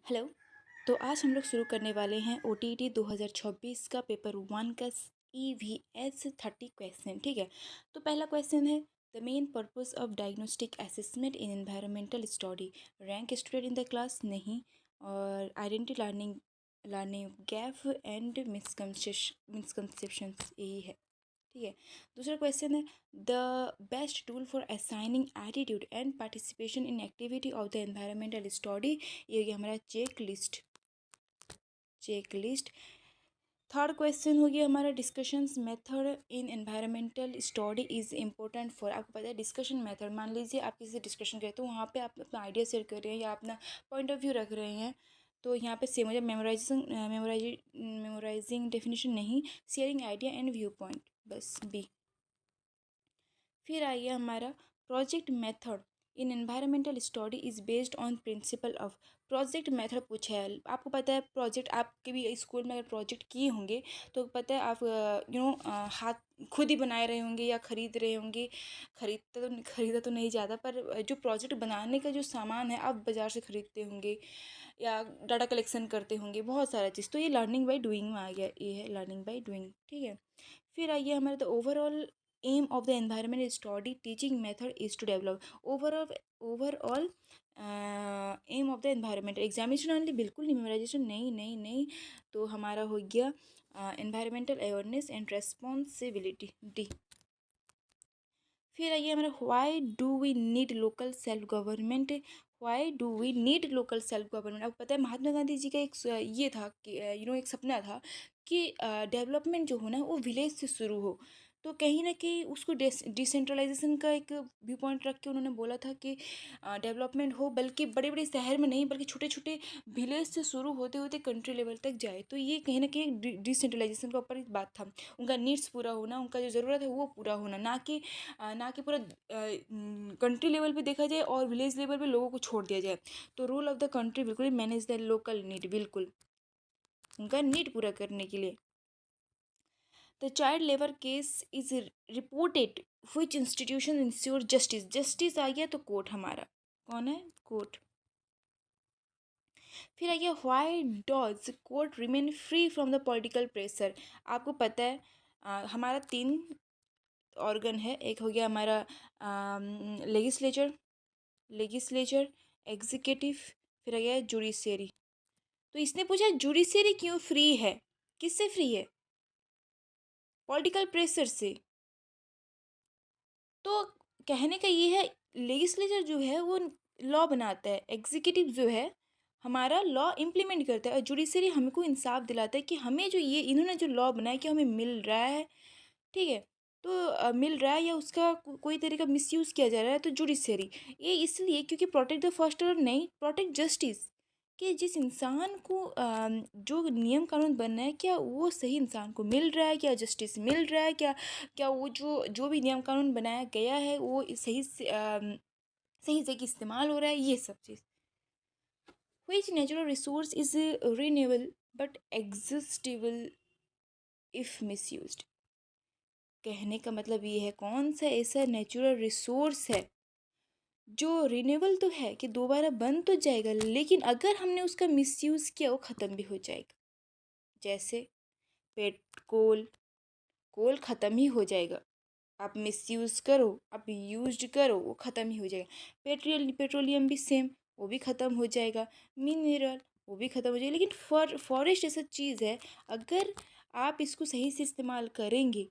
Hello. तो आज हम लोग शुरू करने वाले हैं OTET 2024 का पेपर 1 का EVS 30 क्वेश्चन। ठीक है, तो पहला क्वेश्चन है the main purpose of diagnostic assessment in environmental study, rank student in the class नहीं, और identity learning learning gap and misconceptions यही है। ठीक है, दूसरा क्वेश्चन है the best tool for assigning attitude and participation in activity of the environmental study, ये हो गया हमारा चेक लिस्ट। थर्ड क्वेश्चन हो गया हमारा discussions method in environmental study is important for. आपको पता है डिस्कशन मेथड, मान लीजिए आप किसी से डिस्कशन करें तो वहाँ पे आप अपना आइडिया शेयर कर रहे हैं या अपना पॉइंट ऑफ व्यू रख रहे हैं, तो यहाँ पे सेम हो जाए मेमोराइजिंग डेफिनेशन नहीं, sharing idea and view point, बस बी। फिर आइए हमारा project method in environmental study is based on principle of. Project method पूछा है, आपको पता है प्रोजेक्ट आपके भी स्कूल में अगर प्रोजेक्ट किए होंगे तो पता है आप हाथ खुद ही बनाए रहे होंगे या ख़रीद रहे होंगे। खरीदा तो नहीं ज़्यादा, पर जो प्रोजेक्ट बनाने का जो सामान है आप बाज़ार से ख़रीदते होंगे या डाटा कलेक्शन करते होंगे, बहुत सारा चीज़। तो ये लर्निंग बाय डूइंग में आ गया, ये है लर्निंग बाय डूइंग। ठीक है, फिर आइए हमारे the overall aim of the environment study teaching method is to develop. Overall aim of the environment examination only, बिल्कुल नहीं, मेमोराइजेशन नहीं नहीं नहीं। तो हमारा हो गया environmental awareness and responsibility, D. फिर आइए हमारा why do we need local self government. Why do we need local self government, आपको पता है महात्मा गांधी जी का एक ये था कि एक सपना था कि डेवलपमेंट जो हो ना वो विलेज से शुरू हो। तो कहीं ना कहीं उसको डिसेंट्रलाइजेशन का एक व्यू पॉइंट रख के उन्होंने बोला था कि डेवलपमेंट हो बल्कि बड़े बड़े शहर में नहीं बल्कि छोटे छोटे विलेज से शुरू होते होते कंट्री लेवल तक जाए। तो ये कहीं ना कहीं डिसेंट्रलाइजेशन का ऊपर एक बात था, उनका नीड्स पूरा होना, उनका जो ज़रूरत है वो पूरा होना, ना कि पूरा कंट्री लेवल पे देखा जाए और विलेज लेवल पे लोगों को छोड़ दिया जाए। तो रूल ऑफ द कंट्री बिल्कुल मैनेज द लोकल नीड, बिल्कुल उनका नीड पूरा करने के लिए। The child labour case is reported which institution ensure justice. Justice आ गया तो कोर्ट, हमारा कौन है, कोर्ट। फिर आ गया why does court remain free from the political pressure. आपको पता है हमारा 3 ऑर्गन है, एक हो गया हमारा लेगिस्लेचर, एग्जीक्यूटिव, फिर आ गया जुडिशरी। तो इसने पूछा जुडिशरी क्यों फ्री है, किससे फ्री है, पॉलिटिकल प्रेशर से। तो कहने का ये है लेगिस्लेचर जो है वो लॉ बनाता है, एग्जीक्यूटिव जो है हमारा लॉ इम्प्लीमेंट करता है, और जुडिशरी हमको इंसाफ दिलाता है कि हमें जो ये इन्होंने जो लॉ बनाया कि हमें मिल रहा है। ठीक है, तो मिल रहा है या उसका कोई तरीका मिसयूज़ किया जा रहा है, तो जुडिशरी। ये इसलिए क्योंकि प्रोटेक्ट द फर्स्ट और नहीं, प्रोटेक्ट जस्टिस, कि जिस इंसान को जो नियम कानून बनना है क्या वो सही इंसान को मिल रहा है, क्या जस्टिस मिल रहा है, क्या क्या वो जो जो भी नियम कानून बनाया गया है वो सही से सही से इस्तेमाल हो रहा है, ये सब चीज़। Which natural resource is renewable but exhaustible if misused। कहने का मतलब ये है कौन सा ऐसा नेचुरल रिसोर्स है जो रिन्यूएबल तो है कि दोबारा बन तो जाएगा, लेकिन अगर हमने उसका मिसयूज़ किया वो ख़त्म भी हो जाएगा। जैसे पेट कोल, कोल ख़त्म ही हो जाएगा, आप मिसयूज़ करो, आप यूज्ड करो, वो ख़त्म ही हो जाएगा। पेट्रोलियम भी सेम, वो भी ख़त्म हो जाएगा। मिनरल वो भी ख़त्म हो जाएगा। लेकिन फॉरेस्ट ऐसा चीज़ है, अगर आप इसको सही से इस्तेमाल करेंगे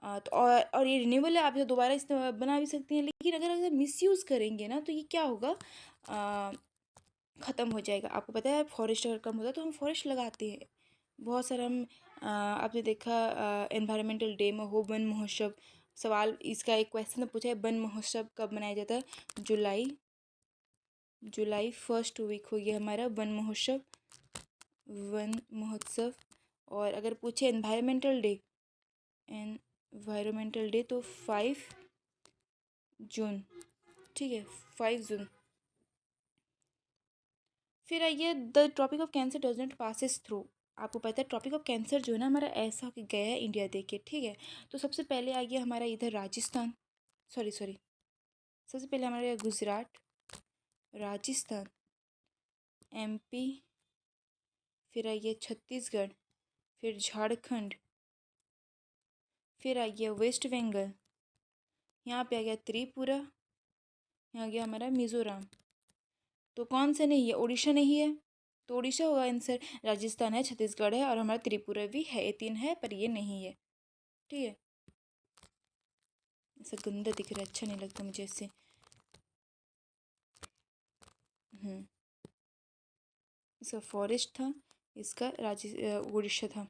तो और ये रिन्यूएबल है, आप इसे दोबारा इस्तेमाल बना भी सकते हैं। लेकिन अगर अगर मिसयूज़ करेंगे ना तो ये क्या होगा, ख़त्म हो जाएगा। आपको पता है फॉरेस्ट अगर कम होता है तो हम फॉरेस्ट लगाते हैं बहुत सारा। हम आपने देखा एनवायरमेंटल डे में हो वन महोत्सव, सवाल इसका एक क्वेश्चन पूछा है वन महोत्सव कब मनाया जाता है, जुलाई फर्स्ट वीक हो गया हमारा वन महोत्सव। और अगर पूछे एनवायरमेंटल डे तो 5 जून। ठीक है, 5 जून। फिर आइए the topic of cancer does not passes through. आपको पता है टॉपिक ऑफ कैंसर जो है ना हमारा ऐसा होके गया है इंडिया देख के। ठीक है, तो सबसे पहले आ गया हमारा इधर राजस्थान, सॉरी सबसे पहले हमारा गुजरात, राजस्थान, MP, फिर आ गया छत्तीसगढ़, फिर झारखंड, फिर आ गया वेस्ट बंगाल, यहाँ पे आ गया त्रिपुरा, यहाँ आ गया हमारा मिज़ोरम। तो कौन सा नहीं है? उड़ीसा नहीं है, तो उड़ीसा होगा आंसर। राजस्थान है, छत्तीसगढ़ है और हमारा त्रिपुरा भी है। ये 3 है पर ये नहीं है। ठीक है, ऐसा गंदा दिख रहा है, अच्छा नहीं लगता मुझे इससे। इसका फॉरेस्ट था, इसका उड़ीसा था।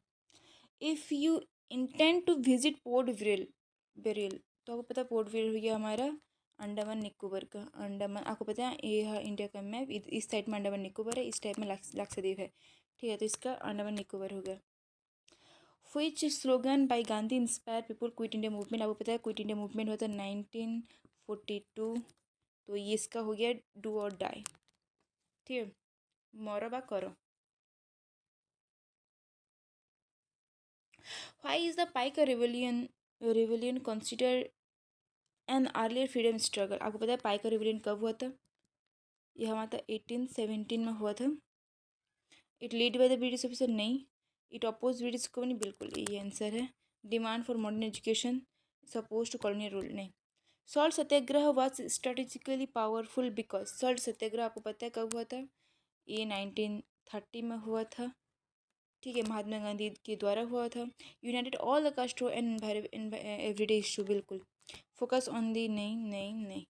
If you intend to visit Port Blair, तो आपको पता है पोर्ट बेरियल हो गया हमारा अंडमान निकोबार का। अंडमान आपको पता है ये है इंडिया का मैप, इस साइड में अंडमान निकोबार है, इस टाइप में लक्षद्वीप है। ठीक है, तो इसका अंडमान निकोबार हो गया। Which slogan by Gandhi inspire people quit India movement? आपको पता है क्विट इंडिया मूवमेंट हुआ था 1942। तो ये इसका हो गया डू और डाई। ठीक है, मरो बा करो। Why is the Paika rebellion considered an earlier freedom struggle? आपको पता है पाइका रिवोल्यूशन कब हुआ था? यह हमारा था 1817 में हुआ था। It lead by the British officer? नहीं। इट अपोज ब्रिटिश को? नहीं, बिल्कुल ये आंसर है। Demand for modern education suppose to colonial rule? नहीं। Salt Satyagraha was strategically powerful because? Salt Satyagraha आपको पता है कब हुआ था? ये 1930 में हुआ था। ठीक है, महात्मा गांधी के द्वारा हुआ था। United all the caste and everyday issue? बिल्कुल। Focus on the? नहीं नहीं नहीं।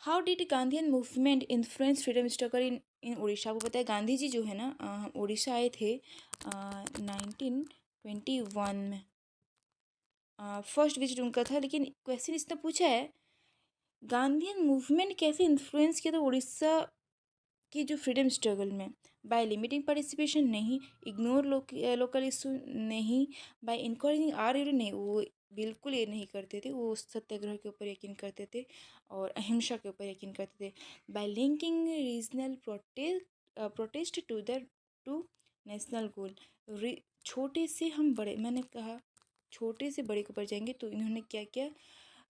How did Gandhian movement influence freedom struggle in Orissa? आपको पता है गांधी जी जो है ना उड़ीसा आए थे 1921 में। फर्स्ट विजिट उनका था, लेकिन क्वेश्चन इसने पूछा है गांधीयन मूवमेंट कैसे इन्फ्लुएंस किया था उड़ीसा की जो फ्रीडम स्ट्रगल में? By limiting participation? नहीं। Ignore local issue? नहीं। By encouraging are you? नहीं, वो बिल्कुल ये नहीं करते थे, वो सत्याग्रह के ऊपर यकीन करते थे और अहिंसा के ऊपर यकीन करते थे। By linking regional protest to national goal? छोटे से हम बड़े, मैंने कहा छोटे से बड़े के ऊपर जाएंगे, तो इन्होंने क्या किया?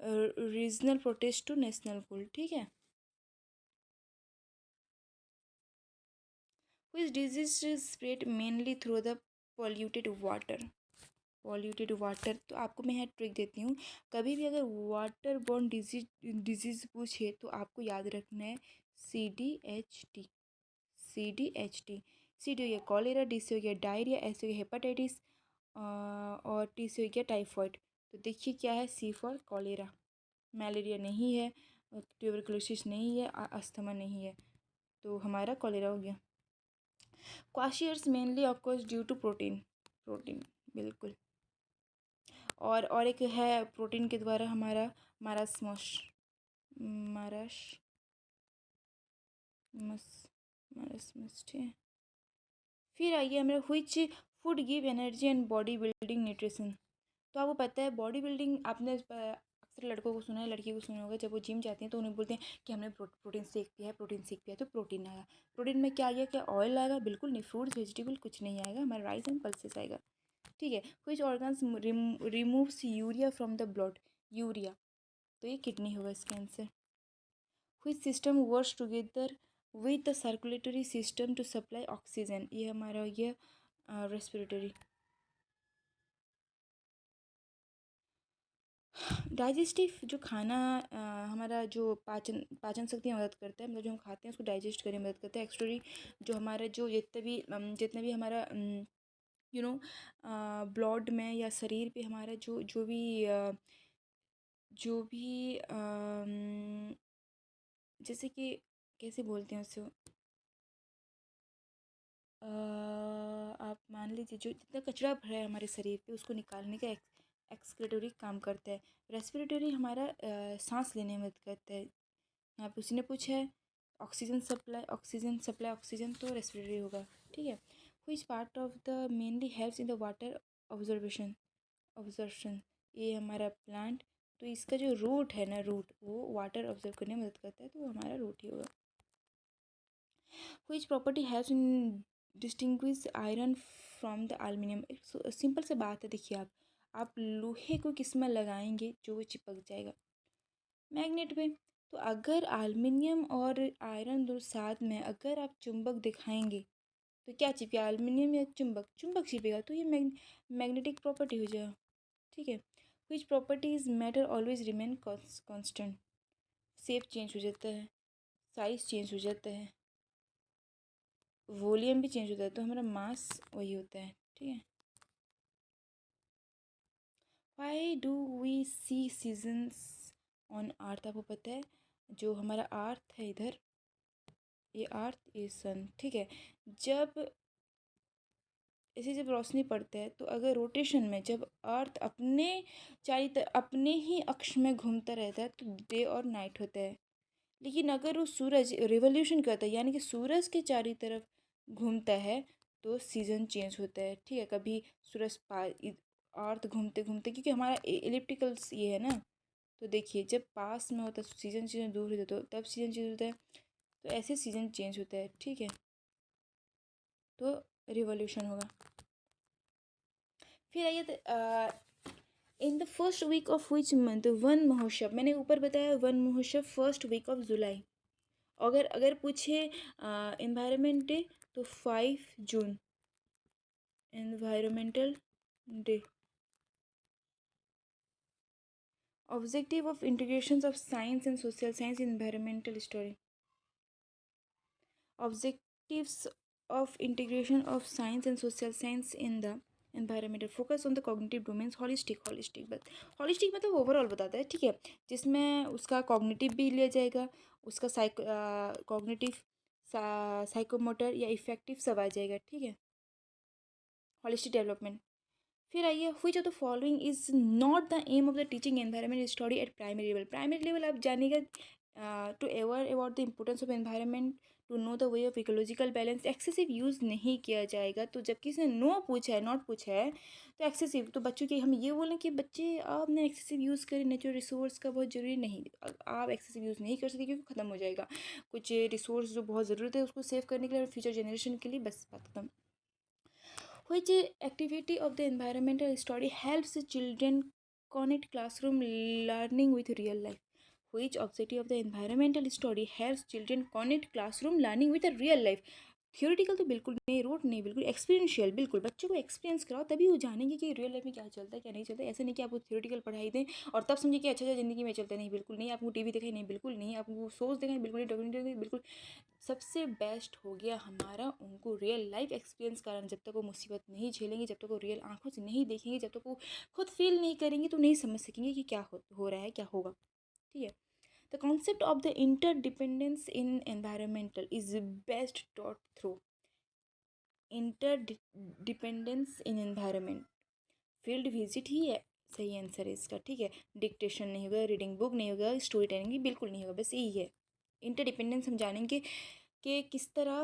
रीजनल प्रोटेस्ट टू नेशनल गोल। ठीक है। Which disease is spread mainly through the polluted water? Polluted water, तो आपको मैं यहाँ ट्रिक देती हूँ। कभी भी अगर वाटर बॉर्न डिजीज पूछे तो आपको याद रखना है CDHT। CDHT। सी डी हो गया कॉलेरा, डी से हो गया डायरिया, एस हो गया हेपाटाइटिस और टी से हो गया टाइफॉइड। तो देखिए क्या है, सी फॉर कॉलेरा। मलेरिया नहीं है, ट्यूबरकुलोसिस नहीं है, अस्थमा नहीं है, तो हमारा कॉलेरा हो गया। Kwashiorkor mainly of course due to protein बिल्कुल। और एक है प्रोटीन के द्वारा हमारा मारास्मस माराश मस मारास्मस। ठीक है, फिर आइए हमारा which food give energy and body building nutrition? तो आपको पता है बॉडी बिल्डिंग, आपने अक्सर लड़कों को सुना है, लड़की को सुना होगा, जब वो जिम जाती हैं तो उन्हें बोलते हैं कि हमने प्रोटीन शेक पिया है, प्रोटीन शेक पिया है, तो प्रोटीन आया। प्रोटीन में क्या आएगा? क्या ऑयल आएगा? बिल्कुल नहीं, फ्रूट्स वेजिटेबल कुछ नहीं आएगा, हमारा राइस एंड पल्सेस आएगा। ठीक है। Which organs removes urea from the blood? Urea, तो ये किडनी होगा इसका answer. Which system works together with the circulatory system to supply oxygen? ये हमारा हो गया रेस्पिरेटरी। डाइजेस्टिव जो खाना हमारा जो पाचन शक्ति में मदद करता है, मतलब जो हम खाते हैं उसको डाइजेस्ट करने में मदद करता है। एक्चुअली जो हमारा जो जितना भी हमारा ब्लड में या शरीर पे हमारा जो भी जैसे कि कैसे बोलते हैं उसको, आप मान लीजिए जो जितना कचरा भरा है हमारे शरीर पे उसको निकालने का एक्सक्रेटरी काम करता है। रेस्पिरेटरी हमारा सांस लेने में मदद करता है। यहाँ पे उसी ने पूछा है ऑक्सीजन तो रेस्पिरेटरी होगा। ठीक है। Which part of the mainly helps in the water observation? ये हमारा प्लांट, तो इसका जो रूट है ना, रूट वो वाटर ऑब्जर्व करने में मदद करता है, तो वो हमारा रूट ही होगा। Which property helps in distinguish iron from the aluminium? एक सिंपल से बात है, देखिए आप लोहे को किस में लगाएंगे जो वो चिपक जाएगा? मैग्नेट पे। तो अगर एल्युमिनियम और आयरन दो साथ में अगर आप चुंबक दिखाएंगे तो क्या चिपकेगा, एल्युमिनियम या चुंबक? चुंबक चिपकेगा। तो ये मैग्नेटिक प्रॉपर्टी हो जाएगा, ठीक है। विच properties matter always remain constant? Shape change हो जाता है, साइज चेंज हो जाता है, वॉल्यूम भी चेंज होता है, तो हमारा मास वही होता है, ठीक है। Why do we see seasons on earth? आपको पता है जो हमारा अर्थ है इधर, ये अर्थ ये सन, ठीक है। जब ऐसे जब रोशनी पड़ता है तो अगर रोटेशन में जब अर्थ अपने अपने ही अक्ष में घूमता रहता है तो डे और नाइट होता है। लेकिन अगर वो सूरज रिवॉल्यूशन करता है यानी कि सूरज के चारों तरफ घूमता है तो सीज़न चेंज होता है, ठीक है। कभी सूरज अर्थ घूमते घूमते, क्योंकि हमारा एलिप्टिकल्स ये है ना, तो देखिए जब पास में होता है सीज़न चेंज, दूर हो जाता है तो तब सीज़न चेंज होता है, तो ऐसे सीज़न चेंज होता है, ठीक है। तो रिवॉल्यूशन होगा। फिर आइए in the first week of which month Van Mahotsav, मैंने ऊपर बताया वन महोत्सव फर्स्ट वीक ऑफ जुलाई। अगर अगर पूछे एनवायरनमेंट डे तो 5 June environmental day. Objective of integration of science and social science in environmental study. Objectives of integration of science and social science in the environmental focus on the cognitive domains holistic बस holistic मतलब overall बताता है, ठीक है, जिसमें उसका cognitive भी लिया जाएगा, उसका कॉग्निटिव साइकोमोटर या इफेक्टिव सब आ जाएगा, ठीक है। Holistic development. फिर आइए which of the following is not the aim of the teaching environment study at primary level. Primary level आप जानेगा to aware about the importance of environment, to know the way of ecological balance. Excessive use नहीं किया जाएगा। तो जब किसी ने no पूछा है, नॉट पूछा है, तो एक्सेसिव, तो बच्चों के हम ये बोलें कि बच्चे आपने एक्सेसिव यूज़ करें नेचुरल रिसोर्स का, बहुत ज़रूरी नहीं। आप एक्सेसिव यूज़ नहीं कर सकते क्योंकि ख़त्म हो जाएगा। कुछ रिसोर्स जो बहुत ज़रूरत है उसको सेव करने के लिए, फ्यूचर जनरेशन के लिए, बस बात खत्म। Which activity of the environmental study helps children connect classroom learning with real life? Which objective of the environmental study helps children connect classroom learning with a real life? Theoretical तो बिल्कुल नहीं, road नहीं, बिल्कुल experiential, बिल्कुल बच्चों को experience कराओ तभी वो जानेंगे कि रियल लाइफ में क्या चलता है क्या नहीं चलता है। ऐसे नहीं कि आपको थियोरिटिकल पढ़ाई दें और तब समझिए कि अच्छा अच्छा ज़िंदगी में चलता है, नहीं बिल्कुल नहीं। आपको टीवी दिखाई, नहीं बिल्कुल नहीं। आपको शोज़ दिखाई, बिल्कुल नहीं। डॉक्यूमेंट्री, बिल्कुल। सबसे बेस्ट हो गया हमारा उनको रियल लाइफ एक्सपीरियंस कराना। जब तक वो मुसीबत नहीं झेलेंगे, जब तक वो रियल आंखों से नहीं देखेंगे, जब तक वो खुद फील नहीं करेंगे तो नहीं समझ सकेंगे कि क्या हो रहा है, क्या होगा, ठीक है। The concept of the interdependence in environmental is best taught through interdependence in environment. Field visit ही है सही आंसर है इसका, ठीक है। डिक्टेशन नहीं होगा, रीडिंग बुक नहीं होगा, स्टोरी टेलिंग भी बिल्कुल नहीं होगा, बस यही है। इंटरडिपेंडेंस हम जानेंगे कि किस तरह